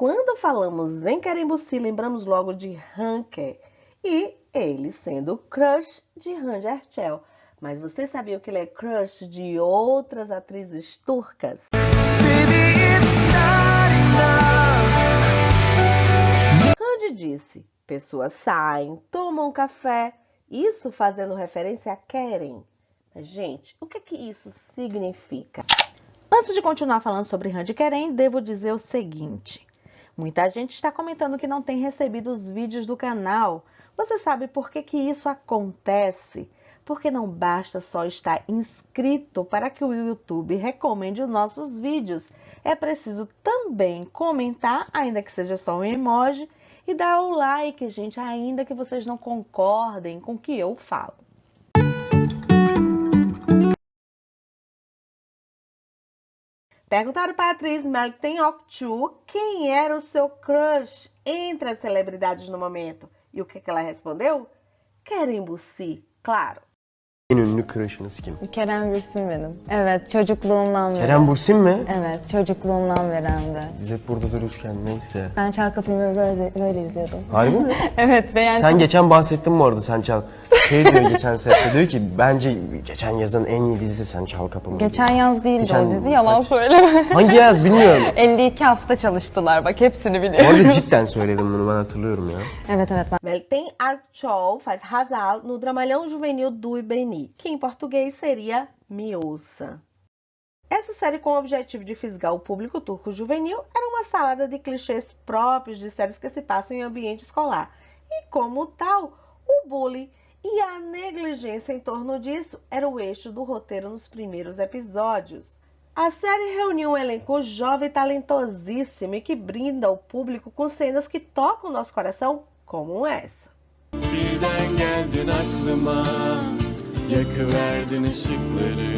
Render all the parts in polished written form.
quando falamos em Querembuci, lembramos logo de Hanker e ele sendo o crush de Hande Erçel. Mas você sabia que ele é crush de outras atrizes turcas? Hande disse, pessoas saem, tomam café, isso fazendo referência a Kerem. Mas, gente, o que isso significa? Antes de continuar falando sobre Hande e Kerem, devo dizer o seguinte. Muita gente está comentando que não tem recebido os vídeos do canal. Você sabe por que isso acontece? Porque não basta só estar inscrito para que o YouTube recomende os nossos vídeos. É preciso também comentar, ainda que seja só um emoji, e dar o like, gente, ainda que vocês não concordem com o que eu falo. Perguntaram para a atriz Meltem Okçu quem era o seu crush entre as celebridades no momento. E o que ela respondeu? Querembuci, claro. En ünlü crush'ınız kim? Kerem Bürsin benim. Evet, çocukluğumdan beri. Kerem Bürsin mi? Evet, çocukluğumdan beri hem de. Biz hep burada dururken neyse. Ben Çal Kapı'yı böyle izliyordum. Harbi mi? Evet, beğendim. Sen geçen bahsettin bu arada Sen Çal. Diyor geçen sette diyor ki bence geçen yazın en iyi dizisi Sen Çal Kapımı. Geçen yaz değildi Geçen- o dizi, yalan söyleme. Hangi yaz bilmiyorum. 52 hafta çalıştılar, bak hepsini biliyorum. Orada cidden söyledim bunu ben hatırlıyorum ya. Evet ben. Meltem Okçu faz Hazal no dramalhão juvenil do Ibeni, que em português seria Miossa. Essa série com o objetivo de fisgar o público turco juvenil era uma salada de clichês próprios de séries que se passam em ambiente escolar. E como tal, o bullying e a negligência em torno disso era o eixo do roteiro nos primeiros episódios. A série reuniu um elenco jovem e talentosíssimo e que brinda o público com cenas que tocam o nosso coração, como essa. Birden geldin aklıma, yakıverdin ışıkları,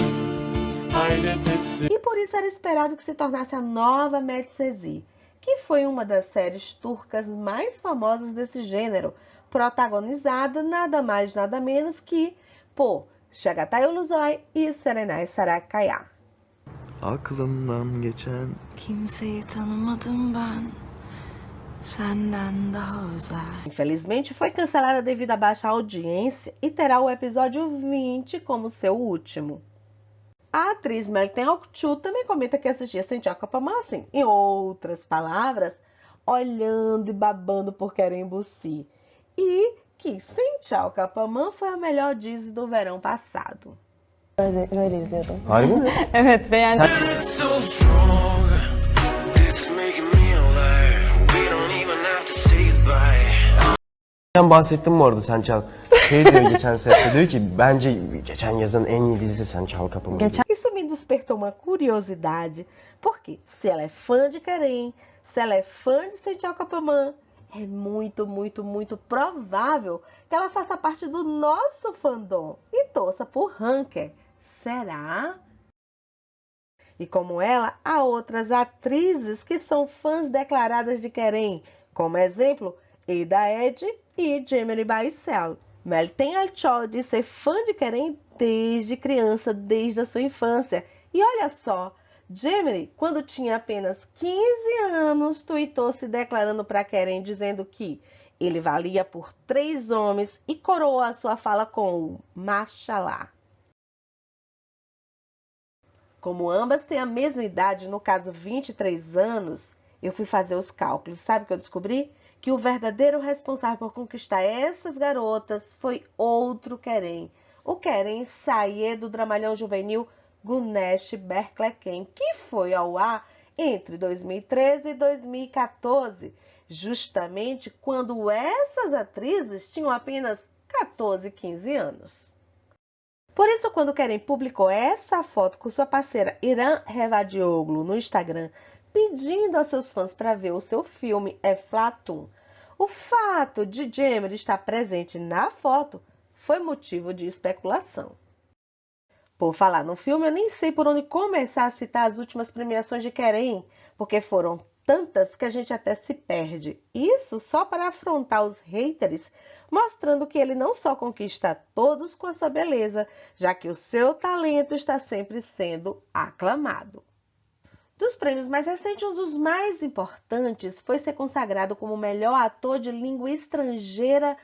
hayret ettim. E por isso era esperado que se tornasse a nova Medcezir, que foi uma das séries turcas mais famosas desse gênero, protagonizada nada mais nada menos que por Çağatay Ulusoy e Serenay Sarıkaya. Aklımdan geçen Kimseyi tanımadım ben, senden daha özel. Infelizmente foi cancelada devido à baixa audiência e terá o episódio 20 como seu último. A atriz Meltem Okçu também comenta que assistia Sen Çal Kapımı assim, em outras palavras, olhando e babando por Querembuci. E que Sen Çal Kapımı foi a melhor dizi do verão passado. Böyle izliyordum. Harbi mi? Evet, beğendim. So strong, this is making me alive. We don't even have to say goodbye. Geçen bahsettim bu arada Sen Çal. Diyor geçen sette diyor ki bence geçen yazın en iyi dizisi Sen Çal Kapımı. Isso me despertou uma curiosidade, porque se ela é fã de Kerem, se ela é fã de Sen Çal Kapımı, é muito provável que ela faça parte do nosso fandom e torça por Hanker. Será? E como ela, há outras atrizes que são fãs declaradas de Kerem, como exemplo, Eda Ed e Cemre Baysel. Meltem Okçu diz ser fã de Kerem desde criança, desde a sua infância. E olha só, Cemre, quando tinha apenas 15 anos, tuitou se declarando para Kerem, dizendo que ele valia por 3 homens e coroou a sua fala com o Maşallah. Como ambas têm a mesma idade, no caso 23 anos, eu fui fazer os cálculos. Sabe o que eu descobri? Que o verdadeiro responsável por conquistar essas garotas foi outro Kerem. O Kerem Sayed do dramalhão juvenil Güneş Berkleken, que foi ao ar entre 2013 e 2014, justamente quando essas atrizes tinham apenas 14 e 15 anos. Por isso, quando Kerem publicou essa foto com sua parceira İrem Revacioğlu no Instagram, pedindo a seus fãs para ver o seu filme Eflatun, o fato de Cemre estar presente na foto foi motivo de especulação. Por falar no filme, eu nem sei por onde começar a citar as últimas premiações de Kerem, porque foram tantas que a gente até se perde. Isso só para afrontar os haters, mostrando que ele não só conquista todos com a sua beleza, já que o seu talento está sempre sendo aclamado. Dos prêmios mais recentes, um dos mais importantes foi ser consagrado como melhor ator de língua estrangeira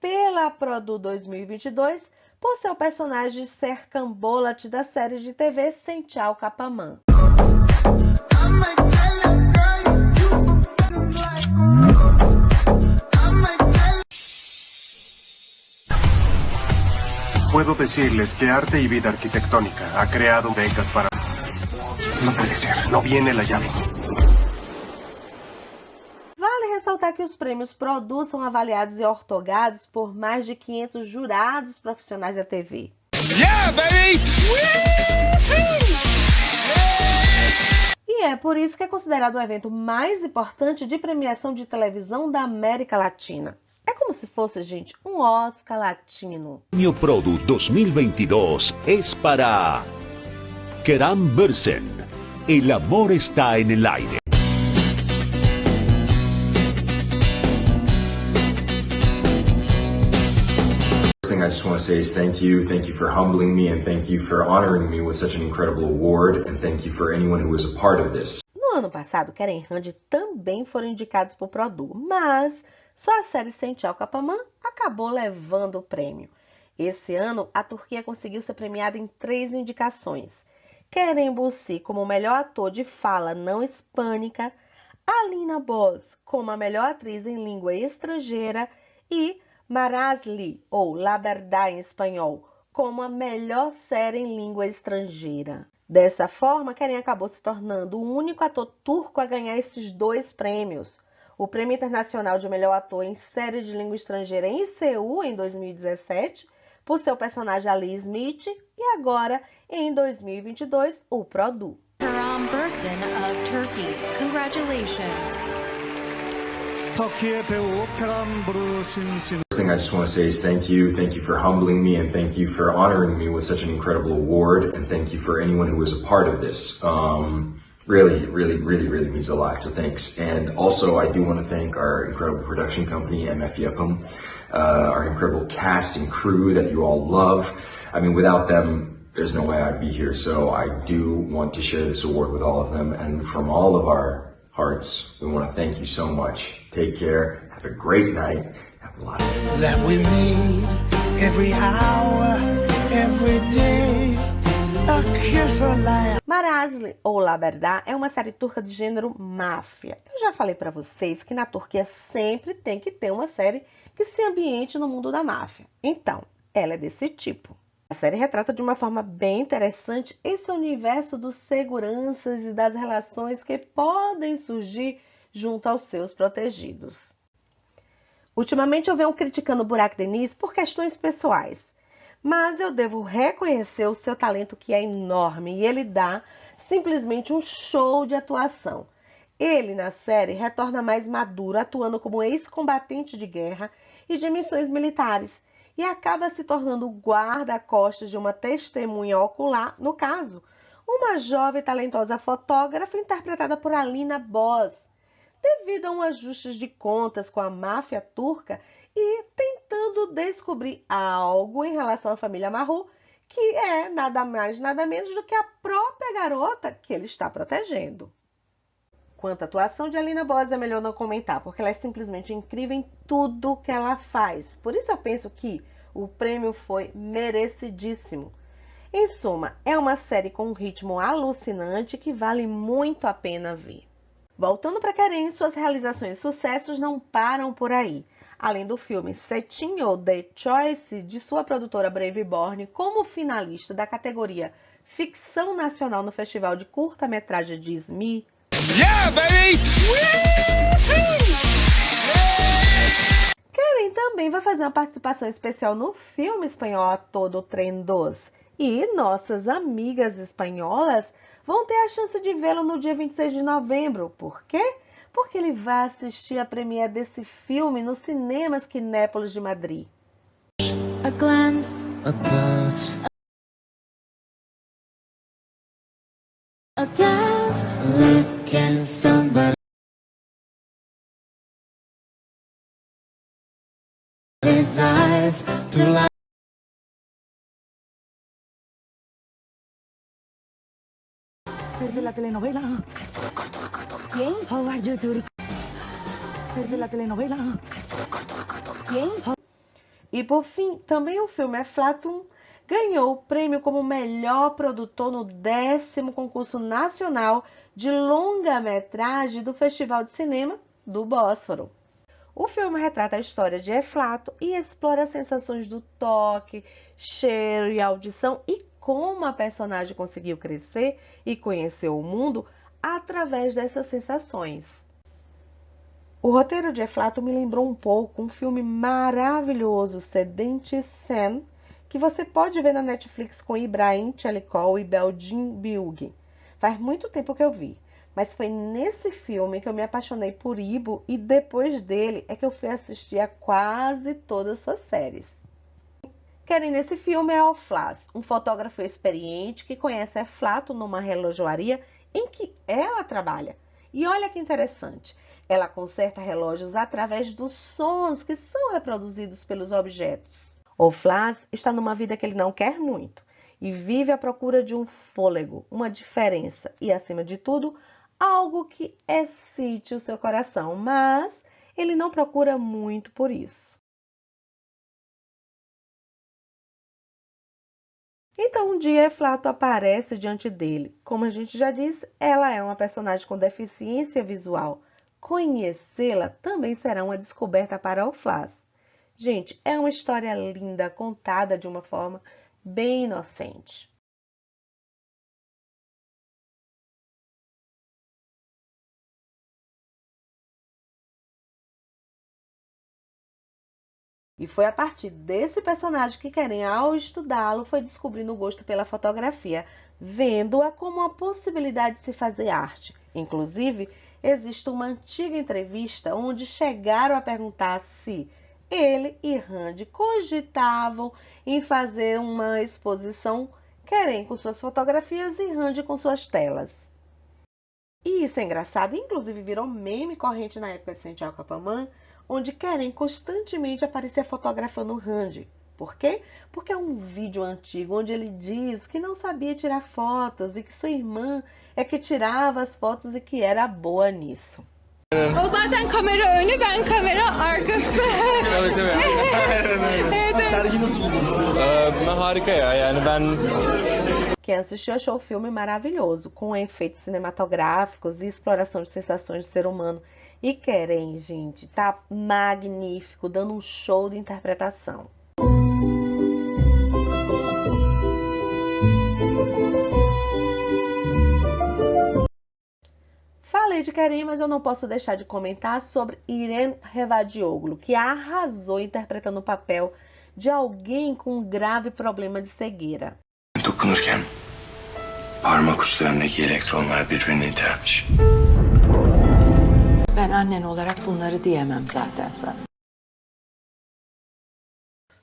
pela Produ 2022, por seu personagem ser Cambolat da série de TV Senchal Capamã. Puedo decirles que Arte y Vida Arquitectónica ha creado becas para... No puede ser, no viene la llave. Vale ressaltar que os prêmios Produ são avaliados e ortogados por mais de 500 jurados profissionais da TV. Yeah, baby! E é por isso que é considerado o evento mais importante de premiação de televisão da América Latina. É como se fosse, gente, um Oscar latino. Premio Produ 2022 es para Keran Bürsin. El amor está en el aire. First thing I just want to say is thank you for humbling me, and thank you for honoring me with such an incredible award, and thank you for anyone who was a part of this. No ano passado, Keren e Randy também foram indicados por Produ, mas só a série Senchal Capamã acabou levando o prêmio. Esse ano, a Turquia conseguiu ser premiada em 3 indicações. Kerem Bürsin como melhor ator de fala não hispânica, Alina Boz como a melhor atriz em língua estrangeira e Marasli, ou La Verdad em espanhol, como a melhor série em língua estrangeira. Dessa forma, Kerem acabou se tornando o único ator turco a ganhar esses 2 prêmios. O Prêmio Internacional de Melhor Ator em Série de Língua Estrangeira em Seul, em 2017, por seu personagem Ali Smith, e agora, em 2022, o Produ. Keran Bürsin of Turkey. Congratulations. First thing I just want to say is thank you for humbling me, and thank you for honoring me with such an incredible award, and thank you for anyone who was a part of this. Really means a lot, so thanks. And also, I do want to thank our incredible production company, MF Yapım, our incredible cast and crew that you all love. I mean, without them, there's no way I'd be here, so I do want to share this award with all of them, and from all of our hearts, we want to thank you so much. Take care, have a great night, have a lot of... That we made every hour, every day, a kiss or laugh. Marasli, ou La Verdad, é uma série turca de gênero máfia. Eu já falei pra vocês que na Turquia sempre tem que ter uma série que se ambiente no mundo da máfia. Então, ela é desse tipo. A série retrata de uma forma bem interessante esse universo dos seguranças e das relações que podem surgir junto aos seus protegidos. Ultimamente eu venho criticando Burak Deniz por questões pessoais, mas eu devo reconhecer o seu talento, que é enorme, e ele dá simplesmente um show de atuação. Ele, na série, retorna mais maduro, atuando como ex-combatente de guerra e de missões militares, e acaba se tornando o guarda-costas de uma testemunha ocular, no caso, uma jovem e talentosa fotógrafa interpretada por Alina Boz, devido a um ajuste de contas com a máfia turca e tentando descobrir algo em relação à família Mahru, que é nada mais, nada menos do que a própria garota que ele está protegendo. Quanto à atuação de Alina Boz, é melhor não comentar, porque ela é simplesmente incrível em tudo que ela faz. Por isso eu penso que o prêmio foi merecidíssimo. Em suma, é uma série com um ritmo alucinante que vale muito a pena ver. Voltando para Keren, suas realizações e sucessos não param por aí. Além do filme Setinho The Choice, de sua produtora Braveborn, como finalista da categoria Ficção Nacional no Festival de Curta-Metragem de Izmir. Yeah, baby! Keren também vai fazer uma participação especial no filme espanhol A Todo Tren 2. E nossas amigas espanholas vão ter a chance de vê-lo no dia 26 de novembro. Por quê? Porque ele vai assistir a premiere desse filme nos cinemas Kinépolis de Madrid. A glance, A touch, a dance, look at somebody's eyes to light. Desde la la telenovela. ¿Quién? Howard YouTube. Es de la telenovela. ¿Quién? E por fim, também o filme Aflatun ganhou o prêmio como melhor produtor no 10º concurso nacional de longa-metragem do Festival de Cinema do Bósforo. O filme retrata a história de Eflato e explora as sensações do toque, cheiro e audição e como a personagem conseguiu crescer e conhecer o mundo através dessas sensações. O roteiro de Eflato me lembrou um pouco um filme maravilhoso, Sedente Sen, que você pode ver na Netflix com Ibrahim Chelikov e Beldin Bilgi. Faz muito tempo que eu vi, mas foi nesse filme que eu me apaixonei por Ibo e depois dele é que eu fui assistir a quase todas as suas séries. Quem nesse filme é Oflas, um fotógrafo experiente que conhece Eflato numa relojoaria em que ela trabalha. E olha que interessante, ela conserta relógios através dos sons que são reproduzidos pelos objetos. Oflas está numa vida que ele não quer muito e vive à procura de um fôlego, uma diferença e, acima de tudo, algo que excite o seu coração, mas ele não procura muito por isso. Então, um dia, Eflato aparece diante dele. Como a gente já disse, ela é uma personagem com deficiência visual. Conhecê-la também será uma descoberta para Oflas. Gente, é uma história linda, contada de uma forma bem inocente. E foi a partir desse personagem que Keren, ao estudá-lo, foi descobrindo o gosto pela fotografia, vendo-a como uma possibilidade de se fazer arte. Inclusive, existe uma antiga entrevista onde chegaram a perguntar se ele e Randy cogitavam em fazer uma exposição, Keren com suas fotografias e Randy com suas telas. E isso é engraçado, inclusive virou meme corrente na época de Sentia Kapaman, onde Keren constantemente aparecia fotografando Randy. Por quê? Porque é um vídeo antigo onde ele diz que não sabia tirar fotos e que sua irmã é que tirava as fotos e que era boa nisso. O zaten kamera önü, ben kamera arkası. Evet. Sergi nasıl buldunuz? Harika ya. Yani ben... Quem assistiu achou o filme maravilhoso, com efeitos cinematográficos e exploração de sensações do ser humano. E Keren, gente, tá magnífico, dando um show de interpretação. Falei de Keren, mas eu não posso deixar de comentar sobre Irene Revadioglu, que arrasou interpretando o papel de alguém com um grave problema de cegueira. Dokunurken parmak uçlarındaki elektronlar birbirini itermiş. Ben annen olarak bunları diyemem zaten sana.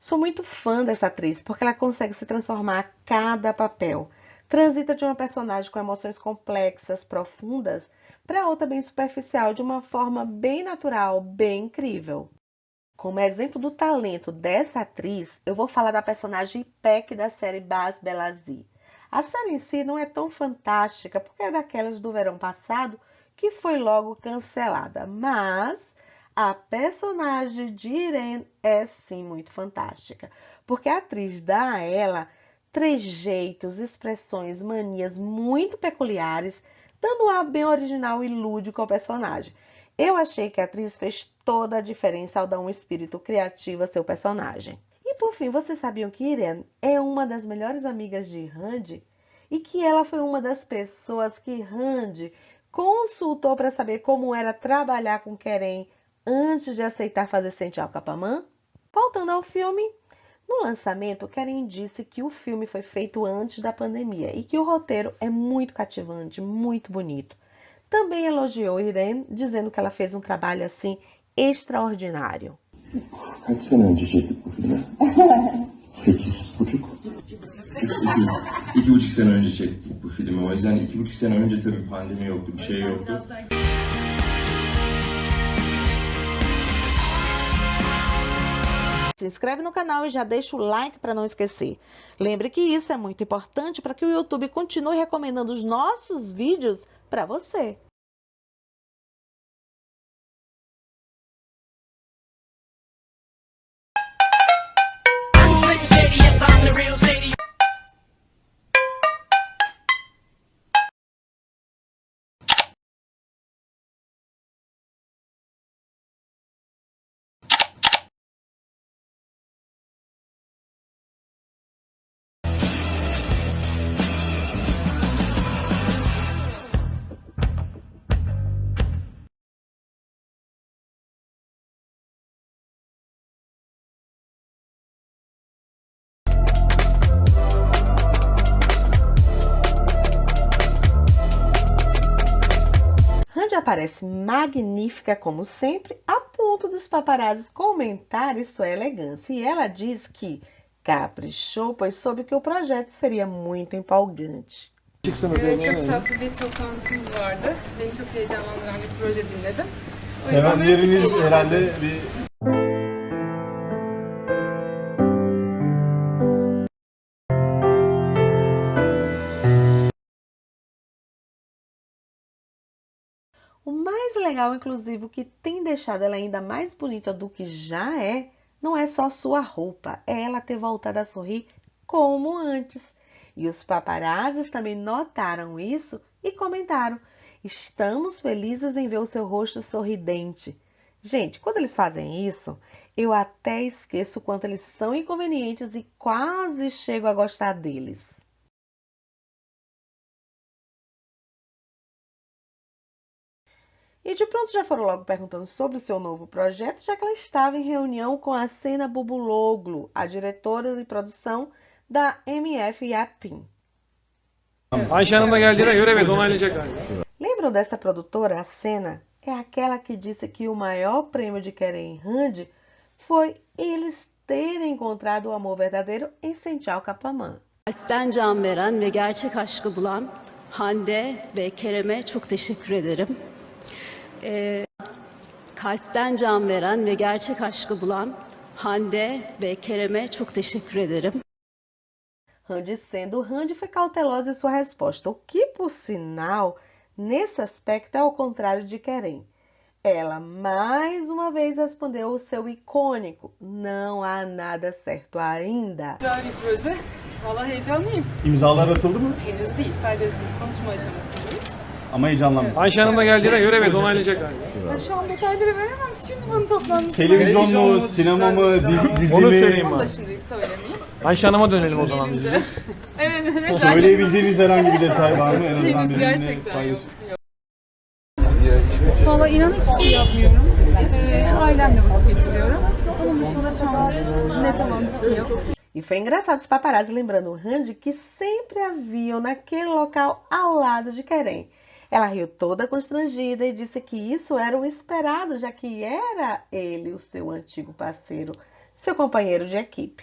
Sou muito fã dessa atriz porque ela consegue se transformar a cada papel. Transita de uma personagem com emoções complexas, profundas, para outra bem superficial, de uma forma bem natural, bem incrível. Como exemplo do talento dessa atriz, eu vou falar da personagem Ipek da série Bas Belazzi. A série em si não é tão fantástica, porque é daquelas do verão passado, que foi logo cancelada. Mas a personagem de Irene é sim muito fantástica, porque a atriz dá a ela trejeitos, expressões, manias muito peculiares, dando um ar bem original e lúdico ao personagem. Eu achei que a atriz fez toda a diferença ao dar um espírito criativo a seu personagem. E por fim, vocês sabiam que Irene é uma das melhores amigas de Randy e que ela foi uma das pessoas que Randy consultou para saber como era trabalhar com Keren antes de aceitar fazer Sentia Kapaman? Voltando ao filme, no lançamento, Keren disse que o filme foi feito antes da pandemia e que o roteiro é muito cativante, muito bonito. Também elogiou Irene, dizendo que ela fez um trabalho assim extraordinário. Kaç sene önce çektik bu filmi? 8,5. 2,5 sene önce çektik bu filmi. O yüzden 2,5 sene önce tabii pandemi yoktu, bir şey yoktu. inscreve no canal e já deixa o like para não esquecer. Lembre que isso é muito importante para que o YouTube continue recomendando os nossos vídeos para você. Randy aparece magnífica como sempre, a ponto dos paparazzis comentarem sua elegância. E ela diz que caprichou, pois soube que o projeto seria muito empolgante. Çok tatlı bir toplantımız vardı. Beni çok heyecanlandıran bir proje dinledim. O yüzden böyle şık Sevenleriniz giyindim. herhalde bir O mais legal, inclusive, o que tem deixado ela ainda mais bonita do que já é, não é só sua roupa, é ela ter voltado a sorrir como antes. E os paparazzis também notaram isso e comentaram: estamos felizes em ver o seu rosto sorridente. Gente, quando eles fazem isso, eu até esqueço o quanto eles são inconvenientes e quase chego a gostar deles. E de pronto já foram logo perguntando sobre o seu novo projeto, já que ela estava em reunião com a Sena Bubuloglu, a diretora de produção da MF Yapim. Ayşe Hanım da geldiğine göre evet onaylayacak galiba. Lembram dessa produtora, a Sena? É aquela que disse que o maior prêmio de Kerem Randy foi eles terem encontrado o amor verdadeiro em Sençal Kapamã. Kalpten can veren ve gerçek aşkı bulan Hande ve Kerem'e çok teşekkür ederim. Kalpten can veren ve gerçek aşkı bulan Hande ve Kerem'e çok teşekkür ederim. Randy sendo Randy foi cautelosa em sua resposta, o que, por sinal, nesse aspecto é ao contrário de Kerem. Ela mais uma vez respondeu o seu icônico: não há nada certo ainda. Güzel bir proje. Valla heyecanlıyım. imzalar atıldı mı? Henüz değil. Sadece konuşma aşamasındayız. Ama heyecanlanmış. Ayşe Hanım da geldiğine göre evet onaylayacak galiba. Ben şu an detayları veremem. Şimdi bunun toplantısı. Televizyon mu, sinema mı, dizi Onu mi? söyleyeyim Onu da ben. şimdilik söylemeyeyim. Ayşe Hanım'a dönelim o zaman biz. Gelince. Evet, mesela. Söyleyebileceğiniz herhangi bir detay var mı? En azından Henüz benimle gerçekten yok. paylaşın. Valla inan hiçbir şey yapmıyorum. Ailemle vakit geçiriyorum. Onun dışında şu an net olan bir şey yok. E foi engraçado os paparazzi lembrando o Randy que sempre a viam naquele local ao lado de Kerem. Ela riu toda constrangida e disse que isso era o esperado, já que era ele o seu antigo parceiro, seu companheiro de equipe.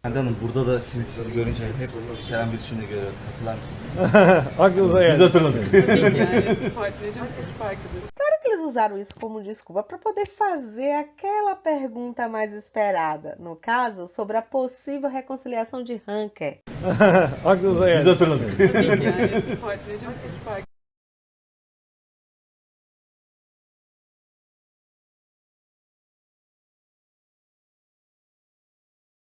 Hanım burada da şimdi sizi görünce hep Kerem Bürsin'i görüyorum. Hatırlar mısınız? Aklınıza geldi. Biz hatırladık. Tabii ki yani eski partnerim, ekip arkadaşım. Claro que eles usaram isso como desculpa para poder fazer aquela pergunta mais esperada, no caso, sobre a possível reconciliação de Ranker. Aklınıza geldi. Biz hatırladık. Tabii ki yani eski partnerim, ekip arkadaşım.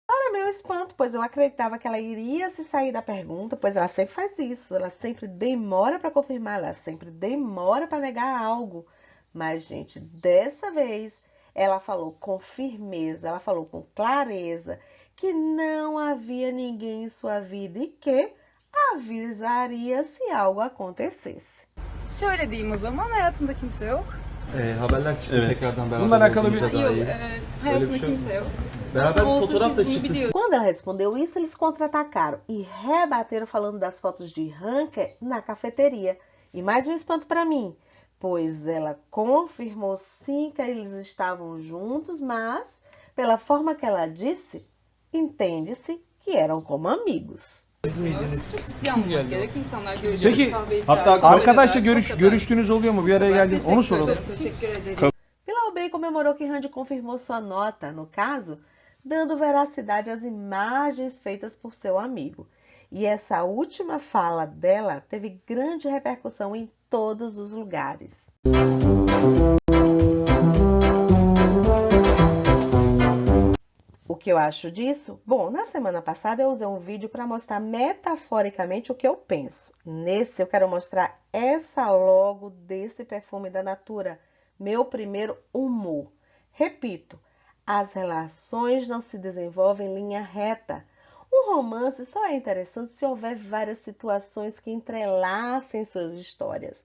Para meu espanto, pois eu acreditava que ela iria se sair da pergunta, pois ela sempre faz isso, ela sempre demora para confirmar, ela sempre demora para negar algo. Mas, gente, dessa vez ela falou com firmeza, ela falou com clareza que não havia ninguém em sua vida e que avisaria se algo acontecesse. Şöyle diyeyim o zaman, hayatımda kimse yok. Haberler çıktı tekrardan beraber. Bununla alakalı bir... Yok, hayatımda kimse yok. Beraber bir Olsa fotoğraf siz da bunu çıktı. biliyorsunuz. Quando ela respondeu isso, eles contra-atacaram e rebateram falando das fotos de Ranker na cafeteria. E mais um espanto para mim, pois ela confirmou sim que eles estavam juntos, mas pela forma que ela disse, entende-se que eram como amigos. Çok ciddi almamak gerek. İnsanlar görüşüyor, Peki kahve hatta içer. arkadaşla görüştüğünüz oluyor mu? Bir araya geldiğiniz onu soralım. Teşekkür ederim. Bilal Bey comemorou que Randy confirmou sua nota, no caso, dando veracidade às imagens feitas por seu amigo. E essa última fala dela teve grande repercussão em todos os lugares. O que eu acho disso? Bom, na semana passada eu usei um vídeo para mostrar metaforicamente o que eu penso. Nesse eu quero mostrar essa logo desse perfume da Natura, meu primeiro humor. Repito, as relações não se desenvolvem em linha reta. Um romance só é interessante se houver várias situações que entrelacem suas histórias.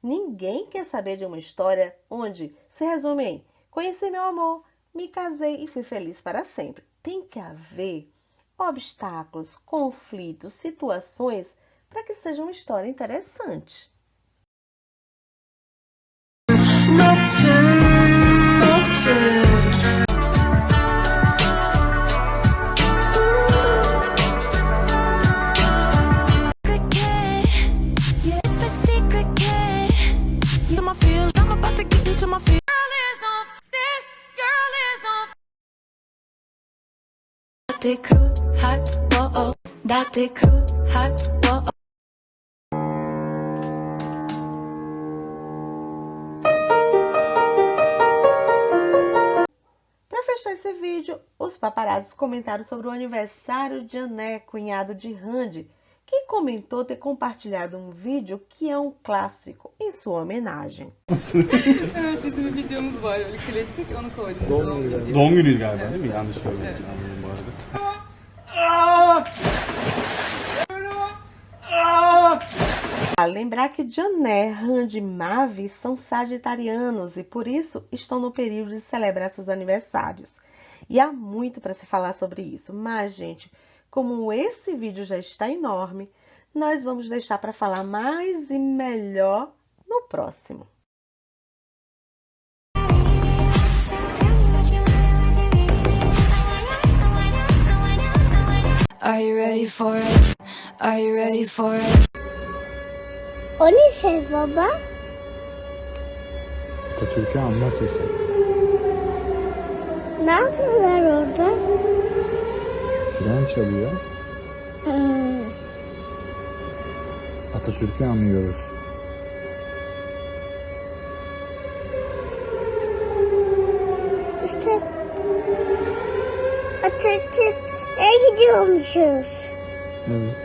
Ninguém quer saber de uma história onde se resume em conheci meu amor, me casei e fui feliz para sempre. Tem que haver obstáculos, conflitos, situações para que seja uma história interessante. Date crew, hot, whoa, oh. Date crew, hot, whoa, oh. Para fechar esse vídeo, os paparazzis comentaram sobre o aniversário de Jané, cunhado de Randy, que comentou ter compartilhado um vídeo que é um clássico em sua homenagem. Evet, bizim bir videomuz var öyle klasik, onu koydum. Doğum günü galiba değil mi? Yanlış söyledim bu arada. Lembrar que Jané, Randy e Mavi são sagitarianos e por isso estão no período de celebrar seus aniversários. E há muito para se falar sobre isso, mas gente, como esse vídeo já está enorme, nós vamos deixar para falar mais e melhor no próximo. Are you ready for it? Are you ready for it? O ne ses baba? Atatürk'ü anma sesi. Ne yapıyorlar orada? Siren çalıyor. Atatürk'ü anlıyoruz. İşte Atatürk'e gidiyormuşuz. Evet.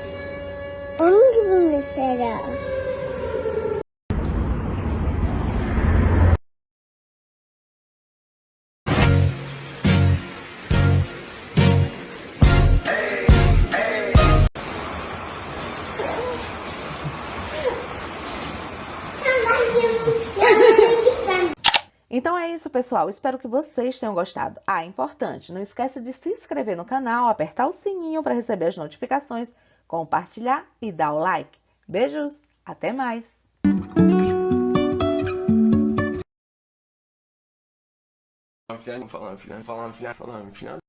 Onun gibi mesela. Então é isso, pessoal. Espero que vocês tenham gostado. Ah, importante, não esquece de se inscrever no canal, apertar o sininho para receber as notificações, compartilhar e dar o like. Beijos, até mais! Falan filan.